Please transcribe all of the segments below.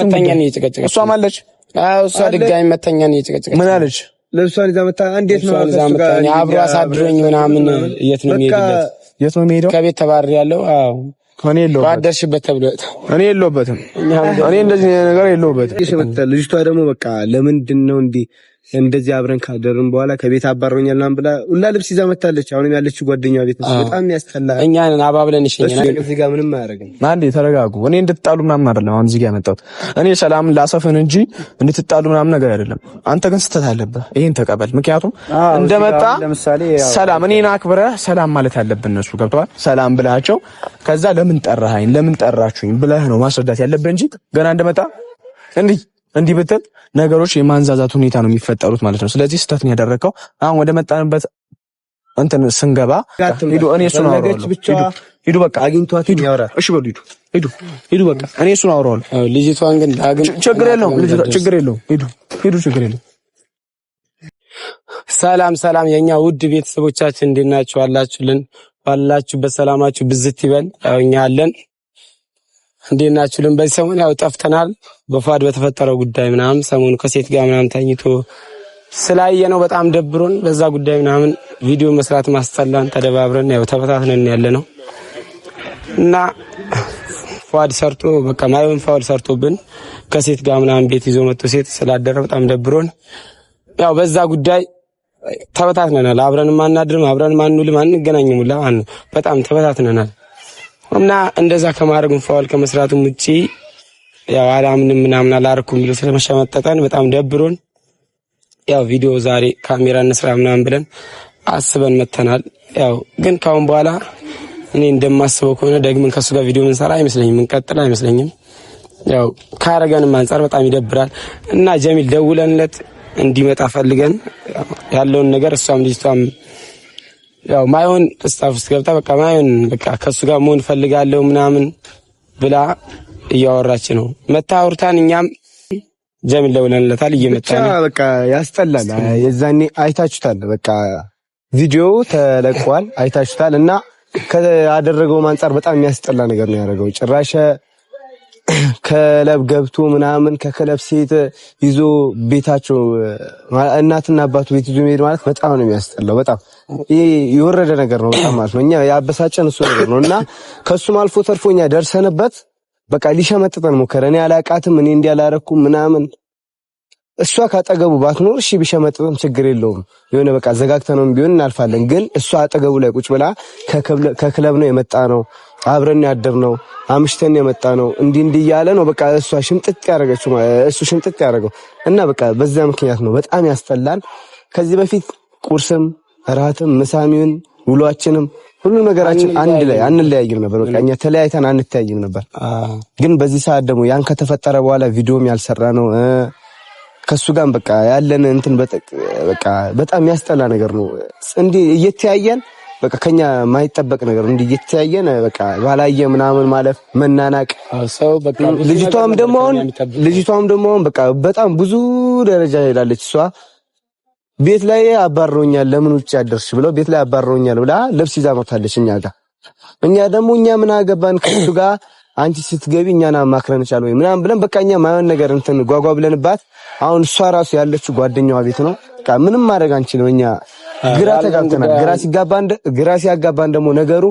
መተኛን እየጨቀጨቀች እሷ ማለች እሷ ድጋሚ መተኛን እየጨቀጨቀች ምን አለች? ልብሷን ይዛ መጣ። እንዴት ነው ከሱ ጋር አብሮ አሳድሮኝ ምናምን የት ነው የሚሄደው? ከቤት ተባረር ያለው አዎ እኔ የለሁበትም። ባደርሽበት ተብሎ እኔ የለሁበትም። እኔ እንደዚህ ነገር የለሁበትም። ልጅቷ ደግሞ በቃ ለምንድን ነው እንደዚህ አብረን ካደርን በኋላ ከቤት አባረውኛል ምናምን ብላ ሁላ ልብስ ይዛ መጣለች። አሁንም ያለችው ጓደኛዋ ቤት ነው። በጣም ያስጠላል። እኛን አባብለን ይሸኛል። እዚህ ጋር ምንም አያደርግም። አንዴ ተረጋጉ። እኔ እንድትጣሉ ምናምን አይደለም አሁን እዚህ ጋር ያመጣሁት። እኔ ሰላም ላሰፍን እንጂ እንድትጣሉ ምናምን ነገር አይደለም። አንተ ግን ስተት አለብህ። ይሄን ተቀበል። ምክንያቱም እንደመጣ ሰላም እኔን አክብረህ ሰላም ማለት ያለብን እነሱ ገብተዋል። ሰላም ብላቸው ከዛ ለምን ጠራኸኝ ለምን ጠራችሁኝ ብለህ ነው ማስረዳት ያለብህ እንጂ ገና እንደመጣ እንዲህ ብትል ነገሮች የማንዛዛት ሁኔታ ነው የሚፈጠሩት ማለት ነው። ስለዚህ ስተት ነው ያደረከው። አሁን ወደ መጣንበት እንትን ስንገባ ሂዱ። እኔ እሱን አወራለሁ። ሂዱ በቃ አግኝቷት ሂዱ። እሺ በሉ ሂዱ በቃ እኔ እሱን አወራለሁ። ልጅቷን ግን ችግር የለውም ችግር የለውም ሂዱ ችግር የለውም። ሰላም የኛ ውድ ቤተሰቦቻችን እንዴት ናችሁ? አላችሁልን? ባላችሁበት ሰላማችሁ ብዝት ይበል። ያው እኛ አለን። እንዴት ናችሁልን? በዚህ ሰሞን ያው ጠፍተናል። በፋድ በተፈጠረው ጉዳይ ምናምን ሰሞኑ ከሴት ጋር ምናምን ተኝቶ ስላየነው በጣም ደብሮን በዛ ጉዳይ ምናምን ቪዲዮ መስራት ማስጠላን ተደባብረን ያው ተበታትነን ያለነው እና ፋድ ሰርቶ በቃ ማይሆን ፋውል ሰርቶብን ከሴት ጋር ምናምን ቤት ይዞ መጥቶ ሴት ስላደረ በጣም ደብሮን ያው በዛ ጉዳይ ተበታትነናል። አብረንም አናድርም፣ አብረንም አንውልም፣ አንገናኝም ሁላ በጣም ተበታትነናል። እና እንደዛ ከማድረጉም ፋውል ከመስራቱም ውጪ ያው አላምንም ምናምን አላርኩም ብሎ ስለመሸመጠጠን በጣም ደብሮን ያው ቪዲዮ ዛሬ ካሜራ እንስራ ምናምን ብለን አስበን መተናል። ያው ግን ካሁን በኋላ እኔ እንደማስበው ከሆነ ደግመን ከሱ ጋር ቪዲዮ እንሰራ አይመስለኝም፣ እንቀጥል አይመስለኝም። ያው ካረገንም አንፃር በጣም ይደብራል እና ጀሚል ደውለንለት እንዲመጣ ፈልገን ያለውን ነገር እሷም ልጅቷም ያው ማይሆን ስታፍ ውስጥ ገብታ በቃ ማይሆን በቃ ከሱ ጋር መሆን ፈልጋለሁ ምናምን ብላ እያወራች ነው። መታወርታን እኛም ጀሚል ደውለንለታል እየመጣ ነው። በቃ ያስጠላል። የዛኔ አይታችሁታል። በቃ ቪዲዮ ተለቋል አይታችሁታል። እና ከያደረገው አንፃር በጣም የሚያስጠላ ነገር ነው ያደረገው። ጭራሽ ከለብ ገብቶ ምናምን ከከለብ ሴት ይዞ ቤታቸው እናትና አባቱ ቤት ይዞ መሄድ ማለት በጣም ነው የሚያስጠላው። በጣም ይሄ የወረደ ነገር ነው በጣም ማለት ነው። እኛ ያበሳጨን እሱ ነገር ነው እና ከሱም አልፎ ተርፎኛ ደርሰንበት በቃ ሊሸመጥጠን ሞከረ። እኔ አላቃትም እኔ እንዲያላረኩም ምናምን እሷ ካጠገቡ ባትኖር እሺ ቢሸመጥጥም ችግር የለውም የሆነ በቃ ዘጋግተነውም ቢሆን እናልፋለን። ግን እሷ አጠገቡ ላይ ቁጭ ብላ ከክለብ ነው የመጣ ነው አብረን ያደር ነው አምሽተን የመጣ ነው እንዲህ እያለ ነው በቃ እሷ ሽምጥጥ ያደረገችው እሱ ሽምጥጥ ያደረገው እና በቃ በዛ ምክንያት ነው በጣም ያስጠላል። ከዚህ በፊት ቁርስም እራትም ምሳሚውን ውሏችንም ሁሉ ነገራችን አንድ ላይ አንለያይም ነበር። በቃ እኛ ተለያይተን አንተያይም ነበር። ግን በዚህ ሰዓት ደግሞ ያን ከተፈጠረ በኋላ ቪዲዮም ያልሰራ ነው ከሱ ጋር በቃ ያለን እንትን በቃ በጣም የሚያስጠላ ነገር ነው። እንዴ እየተያየን በቃ ከኛ ማይጠበቅ ነገር እንዴ እየተያየን በቃ ባላየ ምናምን ማለፍ መናናቅ ሰው በቃ ልጅቷም ደግሞ አሁን በቃ በጣም ብዙ ደረጃ ሄዳለች። እሷ ቤት ላይ አባረውኛል ለምን ውጭ ያደርሽ ብለው ቤት ላይ አባረውኛል ብላ ልብስ ይዛ መጣለች እኛ ጋር። እኛ ደግሞ ምን አገባን ከሱ ጋር አንቺ ስትገቢ እኛና ማክረን ይቻላል ወይ ምናምን ብለን በቃ እኛ ማየን ነገር እንትን ጓጓ ብለንባት አሁን እሷ ራሱ ያለችው ጓደኛዋ ቤት ነው። በቃ ምንም ማድረግ አንችልም። እኛ ግራ ተጋብተናል። ግራ ሲያጋባን ደግሞ ነገሩ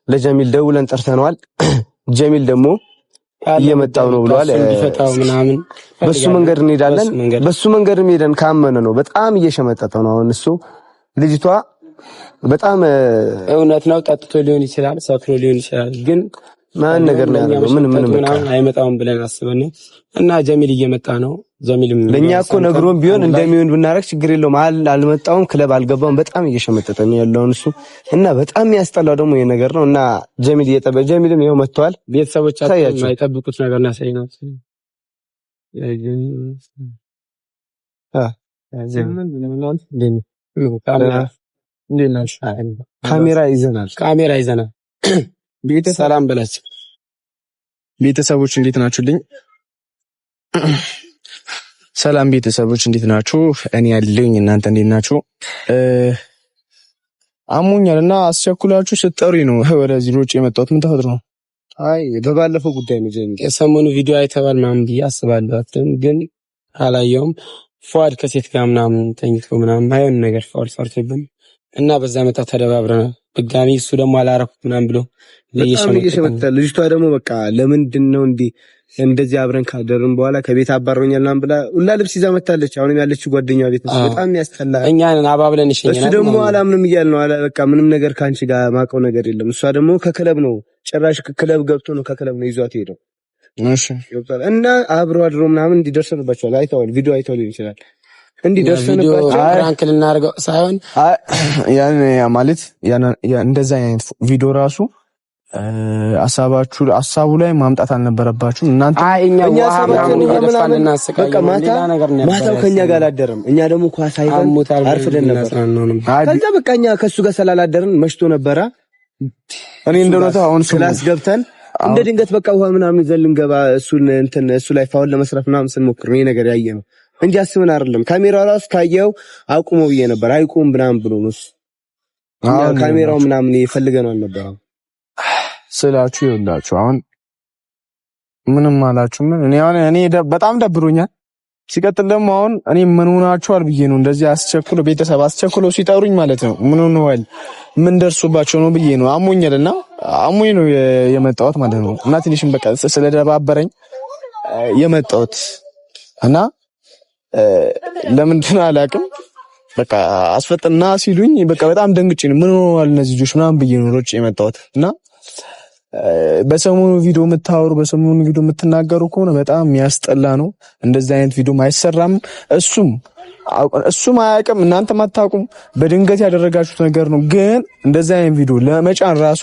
ለጀሚል ደውለን ጠርተነዋል። ጀሚል ደግሞ እየመጣው ነው ብለዋል። በሱ መንገድ እንሄዳለን። በሱ መንገድ ሄደን ካመነ ነው በጣም እየሸመጠጠ ነው አሁን እሱ። ልጅቷ በጣም እውነት ነው ጠጥቶ ሊሆን ይችላል፣ ሰክሮ ሊሆን ይችላል። ግን ማን ነገር ነው ያለው ምን በቃ አይመጣውም ብለን አስበን እና ጀሚል እየመጣ ነው። ጀሚልም ለኛ እኮ ነግሮን ቢሆን እንደሚሆን ብናረግ ችግር የለውም። አልመጣውም፣ ክለብ አልገባም። በጣም እየሸመጠጠ ነው ያለው እሱ እና በጣም የሚያስጠላው ደግሞ ይሄ ነገር ነው እና ጀሚልም ይሄው መጥቷል። ቤተሰቦቻችን የማይጠብቁት ነገር ነው ያሳየናል። ካሜራ ይዘናል። ሰላም በላችሁ ቤተሰቦች፣ እንዴት ናችሁልኝ? ሰላም ቤተሰቦች እንዴት ናችሁ? እኔ ያለኝ እናንተ እንዴት ናችሁ? አሞኛልና አስቸኩላችሁ ስትጠሩኝ ነው ወደዚህ ሮጬ የመጣሁት። ምን ተፈጥሮ ነው? አይ በባለፈው ጉዳይ ነው ጀምሮ የሰሞኑ ቪዲዮ አይተባል ምናምን ብዬ አስባለሁ። ግን አላየውም። ፏድ ከሴት ጋር ምናምን ተኝቶ ምናምን አይሆን ነገር ፏድ ሰርቶብን እና በዛ መጣ ተደባብረናል። ድጋሚ እሱ ደግሞ አላረኩት ምናምን ብሎ ለየሸመጣ ልጅቷ ደግሞ በቃ ለምንድን ነው እንደዚህ አብረን ካደርን በኋላ ከቤት አባረኛል ምናምን ብላ ሁላ ልብስ ይዛ መጣለች። አሁንም ያለችው ጓደኛዋ ቤት ነው። በጣም ያስጠላል። እኛን አባብለን ይሸኛል። እሱ ደግሞ አላምንም እያለ ነው። በቃ ምንም ነገር ካንቺ ጋር ማቀው ነገር የለም። እሷ ደግሞ ከክለብ ነው ጭራሽ ክለብ ገብቶ ነው ከክለብ ነው ይዟት ሄደው። እሺ እና አብሮ አድሮ ምናምን እንዲደርሰንባቸዋል። አይተዋል፣ ቪዲዮ አይተዋል ይችላል እንዲደርሰንባቸው ፍራንክ ልናደርገው ሳይሆን ያን ማለት እንደዛ አይነት ቪዲዮ ራሱ ሐሳቡ ላይ ማምጣት አልነበረባችሁም እናንተ። እኛ ማታው ከኛ ጋር አላደረም። እኛ ደግሞ ኳስ አይተን አርፍደን ነበር። ከዛ በቃ እኛ ከሱ ጋር ስላላደረን መሽቶ ነበረ። እኔ እንደሆነ አሁን ክላስ ገብተን እንደ ድንገት በቃ ውሃ ምናምን ይዘን ልንገባ እሱ ላይ ፋውል ለመስራት ምናምን ስንሞክር ነው ነገር ያየ ነው እንጂ አስበን አይደለም። ካሜራው ራሱ ካየው አቁሞ ብዬ ነበር። አይቁም ምናምን ብሎ ነው ካሜራው ምናምን ይፈልገናል ነበር ስላችሁ ይኸውላችሁ። አሁን ምንም አላችሁ ምን እኔ በጣም ደብሮኛል። ሲቀጥል ደግሞ አሁን እኔ ምን ሆናችኋል ብዬ ነው እንደዚህ አስቸኩሎ ቤተሰብ አስቸኩሎ ሲጠሩኝ ማለት ነው። ምን ሆነዋል ምን ደርሱባቸው ነው ብዬ ነው አሞኛልና አሞኝ ነው የመጣሁት ማለት ነው። እና ትንሽም በቃ ስለደባበረኝ የመጣሁት እና ለምንድን አላውቅም በቃ አስፈጥና ሲሉኝ በቃ በጣም ደንግጬ ነው ምን ሆነዋል እነዚህ ልጆች ምናምን ብዬ ነው ሮጬ የመጣሁት እና በሰሞኑ ቪዲዮ የምታወሩ በሰሞኑ ቪዲዮ የምትናገሩ ከሆነ በጣም የሚያስጠላ ነው። እንደዚህ አይነት ቪዲዮ አይሰራም። እሱም አያውቅም፣ እናንተም አታውቁም። በድንገት ያደረጋችሁት ነገር ነው። ግን እንደዚህ አይነት ቪዲዮ ለመጫን ራሱ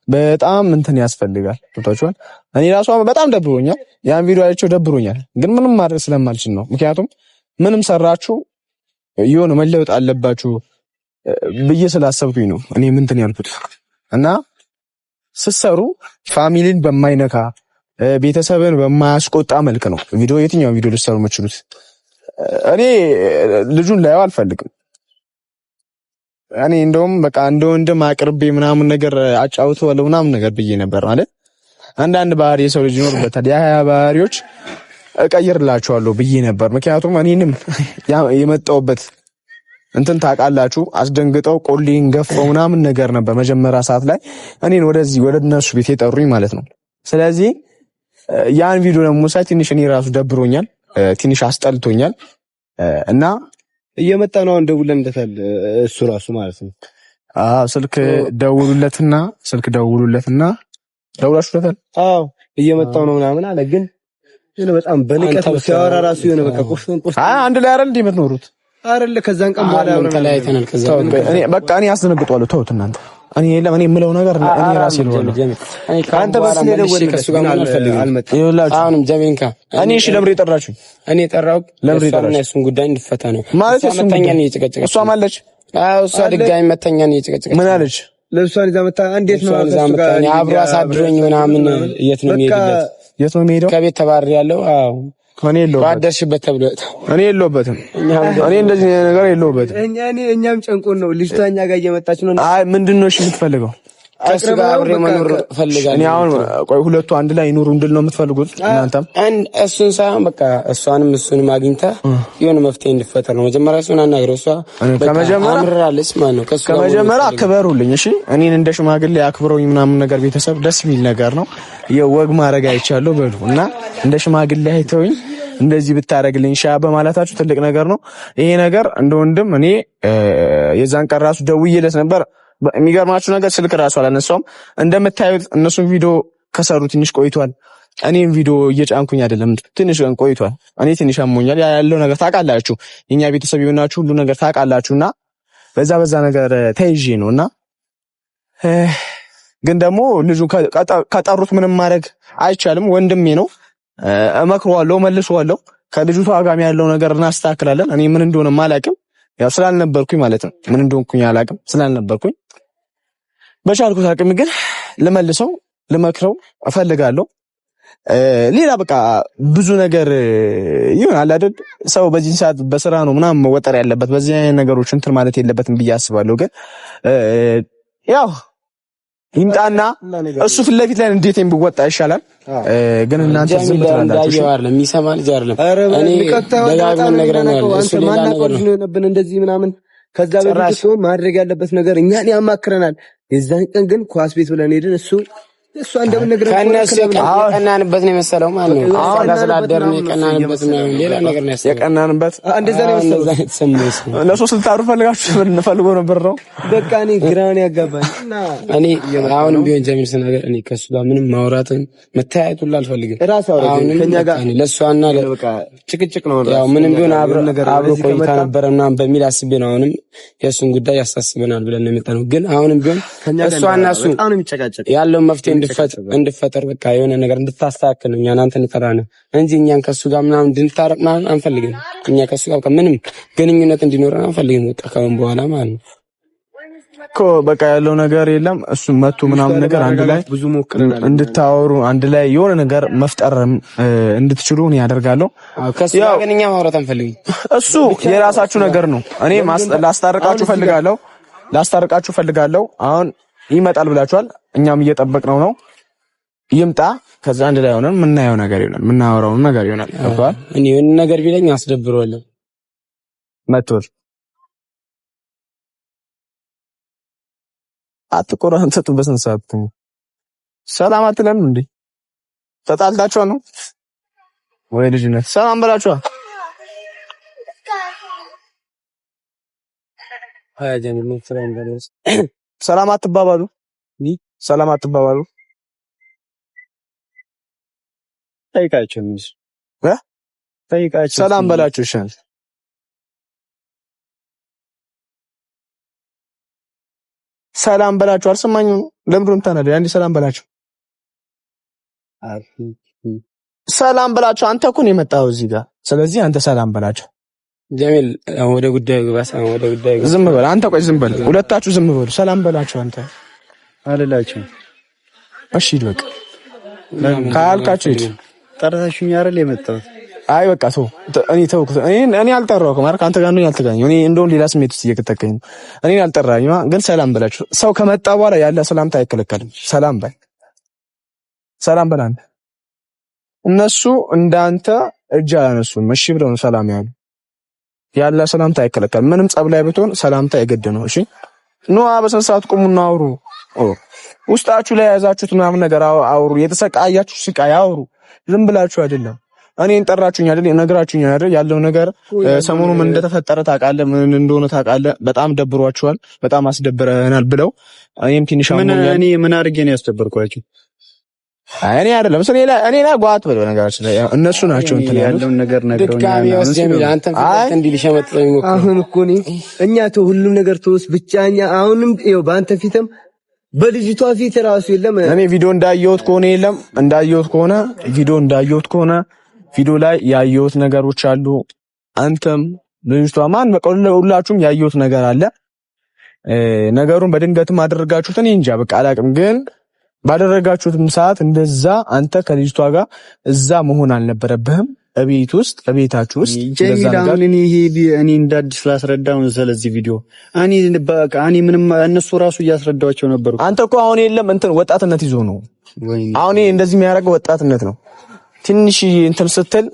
በጣም እንትን ያስፈልጋል። ቶታችኋል። እኔ ራሱ በጣም ደብሮኛል። ያን ቪዲዮ አይቼው ደብሮኛል። ግን ምንም ማድረግ ስለማልችል ነው። ምክንያቱም ምንም ሰራችሁ የሆነ መለወጥ አለባችሁ ብዬ ስላሰብኩኝ ነው እኔ ምንትን ያልኩት እና ስትሰሩ ፋሚሊን በማይነካ ቤተሰብን በማያስቆጣ መልክ ነው ቪዲዮ የትኛው ቪዲዮ ልትሰሩ የምትችሉት። እኔ ልጁን ላየው አልፈልግም። እኔ እንደውም በቃ እንደ ወንድም አቅርቤ ምናምን ነገር አጫውተዋለሁ ምናምን ነገር ብዬ ነበር ማለት አንዳንድ ባህሪ የሰው ልጅ ይኖርበታል። ያ ባህሪዎች እቀይርላችኋለሁ ብዬ ነበር። ምክንያቱም እኔንም የመጣሁበት እንትን ታውቃላችሁ አስደንግጠው ቆሌን ገፈው ምናምን ነገር ነበር መጀመሪያ ሰዓት ላይ እኔን ወደዚህ ወደ እነሱ ቤት የጠሩኝ ማለት ነው። ስለዚህ ያን ቪዲዮ ደግሞ ሳይ ትንሽ እኔ ራሱ ደብሮኛል፣ ትንሽ አስጠልቶኛል እና እየመጣ ነው እንደውለንደታል እሱ ራሱ ማለት ነው። ስልክ ደውሉለትና ደውላችሁለታል? አዎ እየመጣው ነው ምናምን አለ። ግን በጣም በንቀት ሲያወራ ራሱ የሆነ በቃ ቁርጥ አንድ ላይ አይደል እንደምትኖሩት አይደለ? ከዛን ቀን በኋላ ተለያይተናል። ከዛ እኔ አስደነግጠዋለሁ። ተውት እናንተ። እኔ የምለው ነገር እኔ ራሴ ነው። አንተ በስለ ደወለ ከሱ ጋር አልመጣም። አሁንም ጀሜንካ እኔ እሺ፣ ለምን የጠራችሁ? እኔ የጠራው እሱን ጉዳይ እንድፈታ ነው ማለት እሱ መተኛን እየጨቀጨቀ እሷ ማለች። እሷ ድጋሚ መተኛን እየጨቀጨቀ ምን አለች? ለብሷን ይዛ መጣ። እንዴት ነው አብሮ አሳድሮኝ ምናምን የት ነው የሚሄደው? ከቤት ተባረር ያለው አዎ እኔ የለሁበትም። ባደርሽበት ተብሎ እኔ የለሁበትም። እኔ እንደዚህ ነገር የለሁበትም። እኛም ጨንቆን ነው። ልጅቷ እኛ ጋር እየመጣች ነው። አይ ምንድነው እሺ የምትፈልገው? ከሱ ጋር አብሬ መኖር ፈልጋለሁ። እኔ አሁን ቆይ ሁለቱ አንድ ላይ ይኑሩ እንድል ነው የምትፈልጉት እናንተም? እሱን ሳይሆን በቃ እሱንም አግኝተህ የሆነ መፍትሄ እንዲፈጠር ነው። መጀመሪያ እሱን አናግረው። እሷ አምራለች ማለት ነው። ከመጀመሪያ አክበሩልኝ። እሺ እኔን እንደ ሽማግሌ አክብረውኝ ምናምን ነገር ቤተሰብ ደስ የሚል ነገር ነው። የወግ ማድረግ አይቻለሁ በሉ እና እንደ ሽማግሌ አይተውኝ እንደዚህ ብታረግልኝ ሻ በማለታችሁ ትልቅ ነገር ነው። ይሄ ነገር እንደ ወንድም እኔ የዛን ቀን ራሱ ደውዬለት ነበር። የሚገርማችሁ ነገር ስልክ ራሱ አላነሳውም። እንደምታዩት እነሱን ቪዲዮ ከሰሩ ትንሽ ቆይቷል። እኔም ቪዲዮ እየጫንኩኝ አይደለም፣ ትንሽ ቀን ቆይቷል። እኔ ትንሽ አሞኛል። ያለው ነገር ታውቃላችሁ፣ የኛ ቤተሰብ የሆናችሁ ሁሉ ነገር ታውቃላችሁና በዛ ነገር ተይዤ ነውና ግን ደግሞ ልጁ ከጠሩት ምንም ማድረግ አይቻልም። ወንድሜ ነው። እመክረዋለሁ፣ መልሰዋለሁ። ከልጅቷ ጋር ያለው ነገር እናስተካክላለን። እኔ ምን እንደሆነ አላውቅም፣ ያው ስላልነበርኩኝ ማለት ነው። ምን እንደሆንኩኝ አላውቅም ስላልነበርኩኝ፣ በቻልኩት አቅም ግን ልመልሰው ልመክረው እፈልጋለሁ። ሌላ በቃ ብዙ ነገር ይሆናል አይደል? ሰው በዚህ ሰዓት በስራ ነው ምናምን መወጠር ያለበት፣ በዚህ አይነት ነገሮች እንትን ማለት የለበትም ብዬ አስባለሁ። ግን ያው ይምጣና እሱ ፊት ለፊት ላይ እንዴት ቢወጣ ይሻላል። ግን እናንተ ዝም ብላችሁ አይደለም የሚሰማ ልጅ አይደለም። እኔ ደጋግመን ነግረናል። እሱ ሌላ ነገር ነው እንደዚህ ምናምን ከዛ በፊት ማድረግ ያለበት ነገር እኛን ያማክረናል። የዛን ቀን ግን ኳስ ቤት ብለን ሄድን እሱ እንደምንነግረው ከነሱ የቀናንበት ነው የመሰለው ማለት ነው። አሁን ስላደርን የቀናንበት ነው ሌላ ነገር ነው የቀናንበት እንደዛ ነው የመሰለው። ለሶስት ልታሩ ፈልጎ ነበር ነው በቃ እኔ ግራን ያጋባኝ እና እኔ አሁንም ቢሆን ጀሚል ስናገር እኔ ከሱ ጋር ምንም ማውራትን መታየት ሁሉ አልፈልግም። ከኛ ጋር ለሷና በቃ ጭቅጭቅ ነው። ያው ምንም ቢሆን አብሮ ቆይታ ነበረና በሚል አስቤ ነው አሁንም የሱን ጉዳይ ያሳስበናል ብለን ነው የመጣነው። ግን አሁንም ቢሆን እሷና እሱ ያለው መፍትሄ እንድፈጠር በቃ የሆነ ነገር እንድታስተካክል እኛ እናንተ እንጠራለን እንጂ እኛን ከሱ ጋር ምናምን እንድንታረቅ ምናምን አንፈልግም። እኛ ከሱ ጋር ምንም ግንኙነት እንዲኖረን አንፈልግም። በቃ ከምን በኋላ ማለት ነው እኮ በቃ ያለው ነገር የለም። እሱ መጥቶ ምናምን ነገር አንድ ላይ ብዙ ሞክረናል እንድታወሩ አንድ ላይ የሆነ ነገር መፍጠር እንድትችሉ እኔ ያደርጋለሁ። ከሱ ጋር ግን እኛ ማውራት አንፈልግም። እሱ የራሳችሁ ነገር ነው። እኔ ላስታርቃችሁ ፈልጋለሁ። አሁን ይመጣል ብላችኋል። እኛም እየጠበቅነው ነው። ይምጣ። ከዛ አንድ ላይ ሆነን የምናየው ነገር ይሆናል፣ የምናወራው ነገር ይሆናል። አባል እኔ የሆነ ነገር ቢለኝ አስደብረዋለሁ። መጥቶል አትቆራንተቱ በስንት ሰዓት ሰላም አትለን እንዴ? ተጣልታችሁ ነው ወይ? ልጅነት ሰላም በላችሁ። አያ ጀሚል ምን ፍራን ጋርስ ሰላም አትባባሉ። ሰላም አትባባሉ። ጠይቃችሁ ሰላም በላችሁ። እሺ ሰላም በላችሁ። አልሰማኝም። ለምንድን ነው ታናደ? አንዴ ሰላም በላችሁ። ሰላም በላችሁ። አንተ እኮ ነው የመጣው እዚህ ጋር። ስለዚህ አንተ ሰላም በላችሁ። ጀሚል ወደ ጉዳዩ ዝም በል አንተ። ቆይ ዝም በል ሁለታችሁ ዝም በሉ። ሰላም በላችሁ። አንተ አልላችሁ። እሺ በቃ ካልካችሁ ጠራሽኝ አይደል የመጣሁት? አይ በቃ ተው። እኔ አልጠራሁም ማለት አንተ ጋር ነው ያልተገናኘው። እኔ እንደውም ሌላ ስሜት ውስጥ እየከተከኝ ነው። እኔ አልጠራኝማ። ግን ሰላም በላችሁ። ሰው ከመጣ በኋላ ያለ ሰላምታ አይከለከልም። ሰላም በል አንተ። እነሱ እንዳንተ እጅ አያነሱም። እሺ ብለው ነው ሰላም ያሉ። ያለ ሰላምታ አይከለከልም። ምንም ጸብ ላይ ብትሆን ሰላምታ የግድ ነው። እሺ ኑ በስንት ሰዓት ቁሙና አውሩ። ውስጣችሁ ላይ ያዛችሁት ምናምን ነገር አውሩ። የተሰቃያችሁ ስቃይ አውሩ። ዝም ብላችሁ አይደለም። እኔን ጠራችሁኝ አይደል? ነግራችሁኝ አይደል? ያለው ነገር ሰሞኑ ምን እንደተፈጠረ ታውቃለህ፣ ምን እንደሆነ ታውቃለህ። በጣም ደብሯችኋል፣ በጣም አስደብረናል ብለው እኔም ትንሽ እኔ ምን አድርጌ ነው ያስደበርኳችሁ? እኔ አይደለም እኔ ላይ ጓት በለው ነገራችን ላይ እነሱ ናቸው እንትን ያለውን ነገር ነግረውኛል። አሁን እኮ እኛ ተው ሁሉም ነገር ተውስ ብቻኛ። አሁንም ይኸው በአንተ ፊትም በልጅቷ ፊት ራሱ የለም። እኔ ቪዲዮ እንዳየሁት ከሆነ ቪዲዮ ላይ ያየሁት ነገሮች አሉ። አንተም ልጅቷ ማን በቃ ሁላችሁም ያየሁት ነገር አለ። ነገሩን በድንገትም አደረጋችሁት። እኔ እንጃ በቃ አላውቅም። ግን ባደረጋችሁትም ሰዓት እንደዛ አንተ ከልጅቷ ጋር እዛ መሆን አልነበረብህም። እቤታችሁ ውስጥ ጀሚላን እኔ እንዳዲስ ስላስረዳው ስለዚህ ቪዲዮ እኔ ምንም እነሱ ራሱ እያስረዳቸው ነበር። አንተ እኮ አሁን የለም እንትን ወጣትነት ይዞ ነው። አሁን እንደዚህ የሚያደርገው ወጣትነት ነው። ትንሽ እንትን ስትል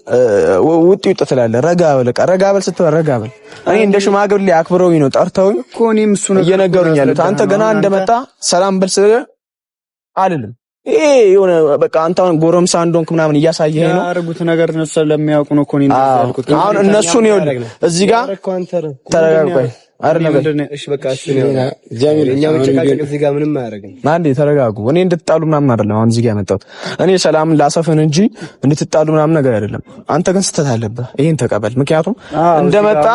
ውጥ ትላለህ። ረጋ በል ስትል ረጋ በል። እኔ እንደ ሽማግሌ አክብረውኝ ነው ጠርተውኝ እኮ እኔም እሱ ነው እየነገሩኝ ያሉት። አንተ ገና እንደመጣ ሰላም በል ስለ አልልም። ይሄ የሆነ በቃ አንተ አሁን ጎረምሳ እንደሆንክ ምናምን እያሳየኸኝ ነው። ያደረጉት ነገር እነሱ ስለሚያውቁ ነው እኮ እኔ እንደዚህ ያልኩት። አሁን እነሱን ይኸውልህ እዚህ ጋር ተረጋጋ። እሺ በቃ እሱ ነው ጀሚል። እኛ መጨቃጨቅ እዚህ ጋር ምንም አያደርግም። አንዴ ተረጋጉ። እኔ እንድትጣሉ ምናምን አይደለም አሁን እዚህ ጋር ያመጣሁት። እኔ ሰላም ላሰፍን እንጂ እንድትጣሉ ምናምን ነገር አይደለም። አንተ ግን ስህተት አለብህ። ይሄን ተቀበል። ምክንያቱም እንደመጣ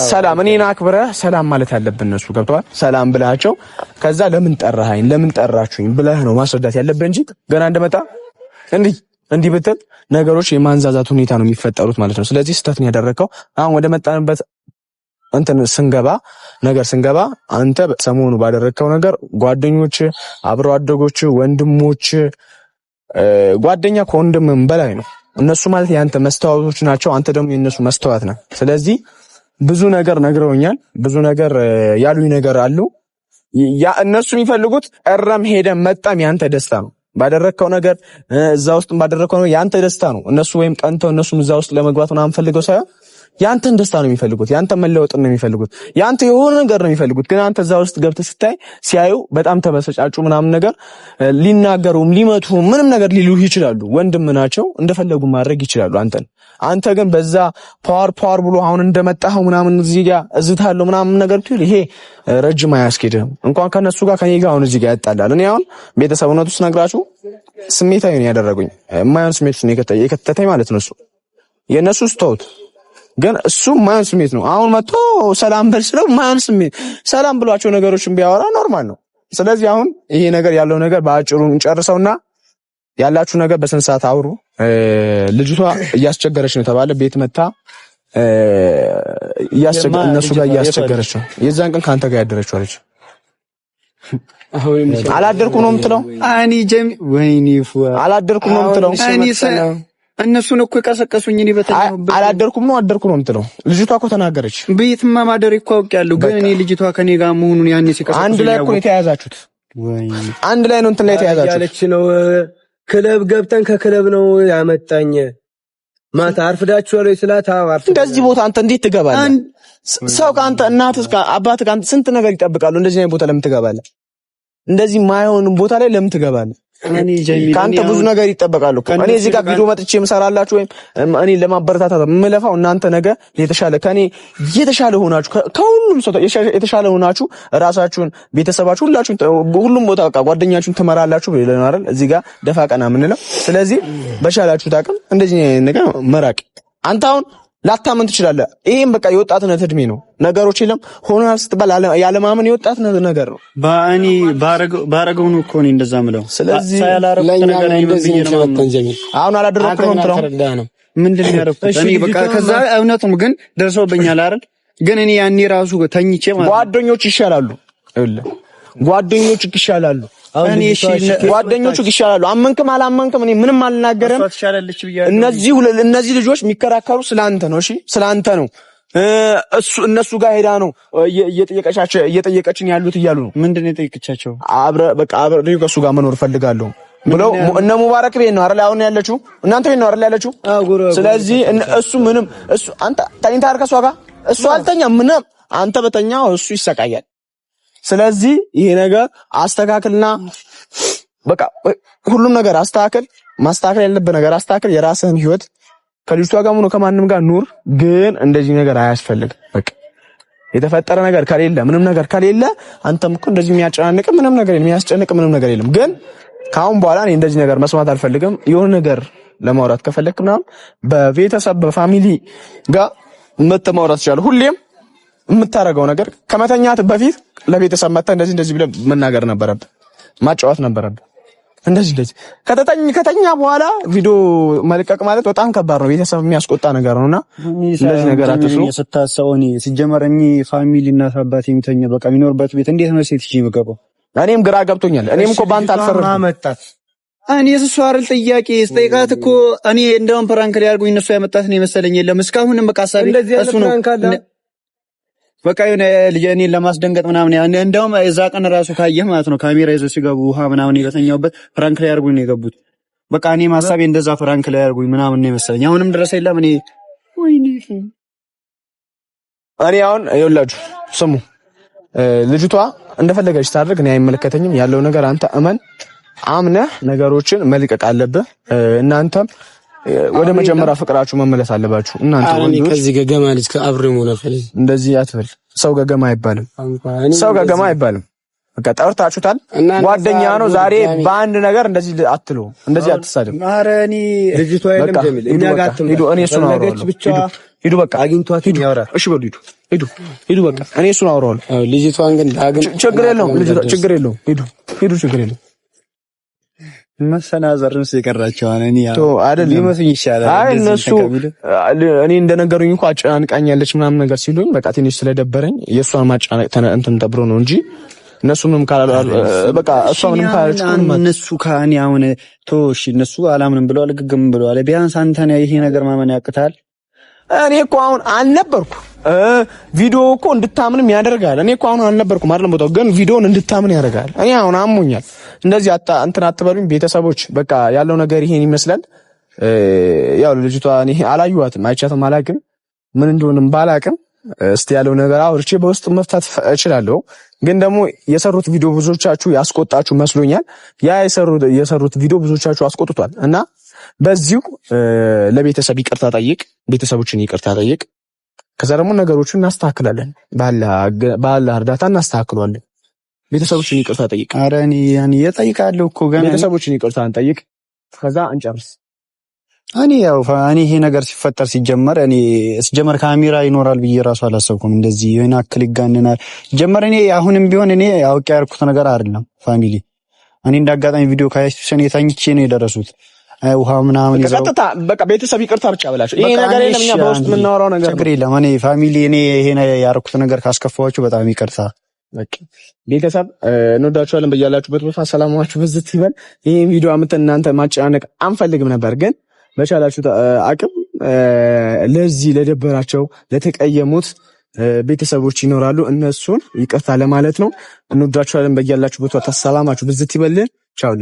ሰላም እኔን አክብረህ ሰላም ማለት ያለብህ እነሱ ገብተዋል። ሰላም ብላቸው ከዛ ለምን ጠራኸኝ ለምን ጠራችሁኝ ብለህ ነው ማስረዳት ያለብህ እንጂ ገና እንደመጣ እንዲህ ብትል ነገሮች የማንዛዛት ሁኔታ ነው የሚፈጠሩት ማለት ነው። ስለዚህ ስህተት ነው ያደረከው። አሁን ወደ መጣንበት እንትን ስንገባ አንተ ሰሞኑ ባደረከው ነገር ጓደኞች፣ አብረው አደጎች፣ ወንድሞች ጓደኛ ከወንድምም በላይ ነው። እነሱ ማለት ያንተ መስታወቶች ናቸው። አንተ ደግሞ የነሱ መስታወት ነህ። ስለዚህ ብዙ ነገር ነግረውኛል። ብዙ ነገር ያሉኝ ነገር አሉ። እነሱ የሚፈልጉት እረም ሄደም መጣም ያንተ ደስታ ነው። ባደረከው ነገር እዛ ውስጥ ባደረከው ነገር ያንተ ደስታ ነው። እነሱ ወይም ቀንተው እነሱም እዛ ውስጥ ለመግባት ምናምን ፈልገው ሳይሆን ያንተን ደስታ ነው የሚፈልጉት። ያንተ መለወጥ ነው የሚፈልጉት። ያንተ የሆነ ነገር ነው የሚፈልጉት። ግን አንተ እዛ ውስጥ ገብተህ ስታይ ሲያዩ በጣም ተበሰጫጩ ምናምን ነገር ሊናገሩም ሊመቱም ምንም ነገር ሊሉህ ይችላሉ። ወንድም ናቸው እንደፈለጉ ማድረግ ይችላሉ አንተ ግን በዛ ፓወር ብሎ አሁን እንደመጣኸው ምናምን እዚህ ጋር እዝታለሁ ምናምን ነገር ትል ይሄ ረጅም አያስኬድም። እንኳን ከነሱ ጋር ከኔ ጋር አሁን እዚህ ጋር ያጣላል። እኔ አሁን ቤተሰብነቱ ስነግራችሁ ስሜታዊ ነው ያደረጉኝ። የማይሆን ስሜት ነው የከተተኝ ማለት ነው። እሱ የነሱ ስቶት ግን እሱ ማን ስሜት ነው። አሁን መጥቶ ሰላም በል ስለው ማን ስሜት ሰላም ብሏቸው ነገሮችን ቢያወራ ኖርማል ነው። ስለዚህ አሁን ይሄ ነገር ያለው ነገር በአጭሩ እንጨርሰውና ያላችሁ ነገር በስንት ሰዓት አውሩ። ልጅቷ እያስቸገረች ነው ተባለ። ቤት መታ እነሱ ጋር እያስቸገረች ነው። የዛን ቀን ካንተ ጋር ያደረችው አለች። አላደርኩም ነው የምትለው። አኒ ጀሚ ወይኒ ፉ አላደርኩም ነው የምትለው። እነሱን እኮ የቀሰቀሱኝ እኔ በተኛሁበት አላደርኩም ነው አደርኩ ነው የምትለው። ልጅቷ እኮ ተናገረች። ቤትማ ማደር እኮ አውቄያለሁ፣ ግን እኔ ልጅቷ ከኔ ጋር መሆኑን ያኔ ሲቀሰቀሱ አንድ ላይ እኮ የተያያዛችሁት አንድ ላይ ነው እንትን ላይ የተያያዛችሁት ያለች ነው። ክለብ ገብተን ከክለብ ነው ያመጣኝ። ማታ አርፍዳችኋል ወይ ስላት እንደዚህ ቦታ አንተ እንዴት ትገባለህ? ሰው ከአንተ እናትህ አባትህ ከአንተ ስንት ነገር ይጠብቃሉ። እንደዚህ አይነት ቦታ ለምን ትገባለህ? እንደዚህ ማይሆን ቦታ ላይ ለምን ትገባለህ? ከአንተ ብዙ ነገር ይጠበቃሉ። እኔ እዚህ ጋር ቪዲዮ መጥቼ የምሰራላችሁ ወይም እኔ ለማበረታታት የምለፋው እናንተ ነገ የተሻለ ከኔ የተሻለ ሆናችሁ ከሁሉም ሰው የተሻለ ሆናችሁ ራሳችሁን፣ ቤተሰባችሁ፣ ሁሉም ቦታ በቃ ጓደኛችሁን ትመራላችሁ ብለን አይደል እዚህ ጋር ደፋ ቀና የምንለው። ስለዚህ በቻላችሁት አቅም እንደዚህ ነገር መራቅ። አንተ አሁን ላታመን ትችላለህ። ይሄም በቃ የወጣትነት እድሜ ነው። ነገሮች የለም ሆኗል ስትባል ያለማመን የወጣትነት ነገር ነው። ባኒ ባረገው ነው እኮ ነው እንደዛ ምለው። ስለዚህ ለኛ ነው እንደዚህ ነው ተንጀሚ አሁን አላደረኩም ነው ምንድነው ያደረኩት እኔ በቃ ከዛ እውነቱም ግን ደርሶብኛል አይደል። ግን እኔ ያኔ ራሱ ተኝቼ ማለት ጓደኞች ይሻላሉ ጓደኞች ይሻላሉ። እኔ ጓደኞቹ ይሻላሉ። አመንክም አላመንክም እኔ ምንም አልናገርም። እነዚህ ልጆች የሚከራከሩ ስላንተ ነው። እሺ ስላንተ ነው። እነሱ ጋር ሄዳ ነው እየጠየቀችን ያሉት እያሉ ነው። ምንድነው የጠየቀቻቸው? በቃ አብረ ከሱ ጋር መኖር ፈልጋለሁ ብለው እነ ሙባረክ ቤት ነው አይደል አሁን ያለችው? እናንተ ቤት ነው አይደል ያለችው? ስለዚህ እሱ አንተ ተኝተሃል ከሷ ጋር? እሱ አልተኛም ምንም። አንተ በተኛው እሱ ይሰቃያል። ስለዚህ ይሄ ነገር አስተካክልና በቃ ሁሉም ነገር አስተካክል። ማስተካከል ያለበት ነገር አስተካክል። የራስህን ህይወት ከልጅቷ ጋር ሆኖ ከማንም ጋር ኑር። ግን እንደዚህ ነገር አያስፈልግም። በቃ የተፈጠረ ነገር ከሌለ ምንም ነገር ከሌለ አንተም እኮ እንደዚህ የሚያጨናንቅ ምንም ነገር የሚያስጨንቅ ምንም ነገር የለም። ግን ካሁን በኋላ እኔ እንደዚህ ነገር መስማት አልፈልግም። የሆነ ነገር ለማውራት ከፈለክ ምናምን በቤተሰብ በፋሚሊ ጋር ማውራት ይችላል። ሁሌም የምታረገው ነገር ከመተኛት በፊት ለቤተሰብ መጣ እንደዚህ ብለህ መናገር ነበረብህ፣ ማጫወት ነበረብህ። እንደዚህ ከተኛ በኋላ ቪዲዮ መልቀቅ ማለት በጣም ከባድ ነው። ቤተሰብ የሚያስቆጣ ነገር ነውና እንደዚህ ነገር አትስሩ። ስታሰው እኔ ሲጀመር ፋሚሊ እና አባቴ የሚተኛ በቃ የሚኖርበት ቤት እንዴት ነው ሴት ልጅ የሚገባው? እኔም ግራ ገብቶኛል። እኔም እኮ ባንተ አልፈረድኩም። እኔ እሱ አይደል ጥያቄ ስጠይቃት እኮ እኔ እንደውም ፕራንክ ሊያርጉኝ እነሱ ያመጣት ነው የመሰለኝ። የለም እስካሁንም በቃ ሐሳቤ እሱ ነው። በቃ የሆነ ልጅ እኔን ለማስደንገጥ ምናምን እንደውም እዛ ቀን ራሱ ካየህ ማለት ነው ካሜራ ይዘው ሲገቡ ውሃ ምናምን የተኛውበት ፍራንክ ላይ ያርጉኝ ነው የገቡት። በቃ እኔ ሐሳቤ እንደዛ ፍራንክ ላይ ያርጉኝ ምናምን ነው የመሰለኝ። አሁንም ድረስ የለም። እኔ አሁን ይኸውላችሁ ስሙ፣ ልጅቷ እንደፈለገች ታድርግ፣ እኔ አይመለከተኝም። ያለው ነገር አንተ አምነህ ነገሮችን መልቀቅ አለብህ። እናንተም ወደ መጀመሪያ ፍቅራችሁ መመለስ አለባችሁ። እናንተ ከዚህ ገገማ ልጅ ከአብሬ ሞላ ፈለኝ እንደዚህ አትበል። ሰው ገገማ አይባልም። ሰው ገገማ አይባልም። በቃ ጠርታችሁታል። ጓደኛ ነው። ዛሬ በአንድ ነገር እንደዚህ አትሉ፣ እንደዚህ አትሳደብ። ማረኒ ልጅቷ አይደለም ጀሚል እኛ ጋር ሂዱ። እኔ እሱን አወራለሁ። ሂዱ በቃ አግኝቷት ሂዱ። እሺ በሉ ሂዱ በቃ እኔ እሱን አወራለሁ። ልጅቷን ግን ችግር የለውም። ልጅቷ ችግር የለውም። ሂዱ ችግር የለውም። መሰናዘርንስ የቀራቸዋን እኔ አይደል ሊመስኝ ይሻላል። አይ እነሱ እኔ እንደነገሩኝ እንኳን አጨናንቃኛለች ምናምን ነገር ሲሉኝ በቃ ትንሽ ስለደበረኝ የእሷን ማጨናነቅ እንትን ተብሎ ነው እንጂ እነሱ ምንም ካላሉ በቃ እሷ ምንም ካላለች እነሱ ካኒ አሁን ተውሽ እነሱ አላምንም ብለዋል፣ ግግም ብለዋል። ቢያንስ አንተ ነህ ይሄ ነገር ማመን ያቅታል። እኔ እኮ አሁን አልነበርኩ ቪዲዮ እኮ እንድታምንም ያደርጋል። እኔ እኮ አሁን አልነበርኩም አይደለም ቦታው፣ ግን ቪዲዮን እንድታምን ያደርጋል። እኔ አሁን አሞኛል። እንደዚህ እንትን አትበሉኝ ቤተሰቦች። በቃ ያለው ነገር ይሄን ይመስላል። ያው ልጅቷ እኔ አላየኋትም፣ አይቻትም፣ አላውቅም ምን እንደሆነም ባላውቅም እስቲ ያለው ነገር አውርቼ በውስጥ መፍታት እችላለሁ። ግን ደግሞ የሰሩት ቪዲዮ ብዙዎቻችሁ ያስቆጣችሁ መስሎኛል። ያ የሰሩት ቪዲዮ ብዙዎቻችሁ አስቆጥቷል እና በዚሁ ለቤተሰብ ይቅርታ ጠይቅ፣ ቤተሰቦችን ይቅርታ ጠይቅ። ከዛ ደግሞ ነገሮችን እናስተካክላለን። ባላ እርዳታ እናስተካክሏለን። ቤተሰቦችን ይቅርታ ጠይቅ። ኧረ እኔ ያን እጠይቃለሁ እኮ ገና ቤተሰቦችን ይቅርታ እንጠይቅ፣ ከዛ እንጨርስ። እኔ ይሄ ነገር ሲፈጠር ሲጀመር ካሜራ ይኖራል ብዬ ራሱ አላሰብኩም። እንደዚህ የሆነ አክል ይጋነናል። ሲጀመር እኔ አሁንም ቢሆን እኔ አውቄ ያርኩት ነገር አይደለም። ፋሚሊ እኔ እንዳጋጣሚ ቪዲዮ ካያችሁኝ ተኝቼ ነው የደረሱት። ውሃ ምናምን ይዘው ቀጥታ በቃ ቤተሰብ ይቅርታ ብቻ ብላችሁ ይሄ ነገር የለም። እኛ በውስጥ የምናወራው ነገር ችግር የለም። እኔ ፋሚሊ ይሄ ያርኩት ነገር ካስከፋችሁ በጣም ይቅርታ። በቃ ቤተሰብ እንወዳችኋለን። በያላችሁበት ቦታ ሰላማችሁ ብዝት ይበል። ይሄን ቪዲዮ አምጥተን እናንተ ማጨናነቅ አንፈልግም ነበር ግን በቻላችሁ አቅም ለዚህ ለደበራቸው ለተቀየሙት ቤተሰቦች ይኖራሉ፣ እነሱን ይቅርታ ለማለት ነው። እንወዳችኋለን። በያላችሁበት ቦታ ሰላማችሁ ብዝት ይበል። ቻው።